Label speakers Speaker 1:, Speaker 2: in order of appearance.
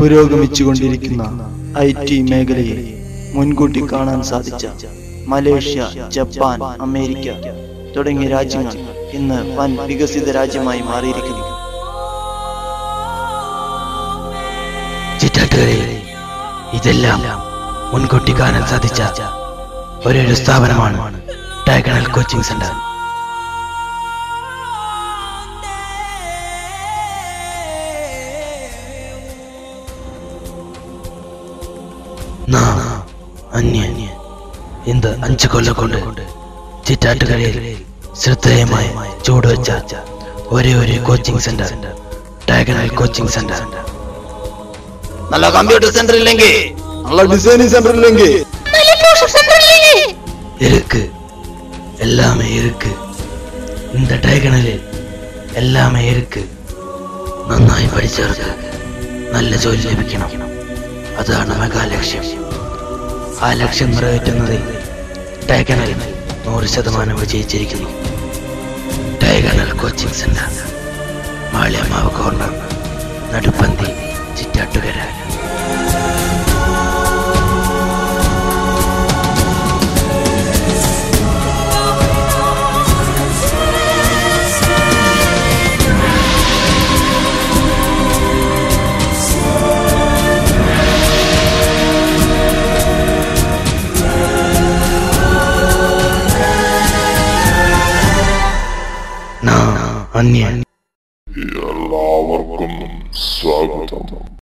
Speaker 1: പുരോഗമിച്ചുകൊണ്ടിരിക്കുന്ന IT മേഖലയെ മുൻകൂട്ടി കാണാൻ സാധിച്ച മലേഷ്യ, ജപ്പാൻ, അമേരിക്ക തുടങ്ങിയ രാജ്യങ്ങൾ ഇന്ന് വൻ വികസിത രാജ്യമായി മാറിയിരിക്കുന്നു.
Speaker 2: ഇതെല്ലാം മുൻകൂട്ടി കാണാൻ സാധിച്ച ഒരേ സ്ഥാപനമാണ് ഡയഗണൽ കോച്ചിങ് സെന്റർ. എന്ത് 5 കൊല്ലം കൊണ്ട് ചിറ്റാറ്റുകരയിൽ ശ്രദ്ധേയമായി ചുവടുവെച്ച ഒരേ coaching centre diagonal coaching centre.
Speaker 1: നല്ല കമ്പ്യൂട്ടർ സെന്റർ ഇല്ലെങ്കിൽ, നല്ല ഡിസൈനിങ് സെന്റർ ഇല്ലെങ്കിൽ,
Speaker 2: எல்லாமே இருக்கு. இந்த ഡയഗണലിൽ எல்லாமே இருக்கு. നന്നായി പഠിച്ചവർക്ക് നല്ല ജോലി ലഭിക്കണം. അതാണ് മെഗാ ലക്ഷ്യം. ആ ലക്ഷ്യം നിറവേറ്റുന്നതിൽ ഡയഗണൽ 100% വിജയിച്ചിരിക്കുന്നു. Diagonal coaching centre, Maliyamavu corner, Naduppanthi, Chittattukara. അന്യ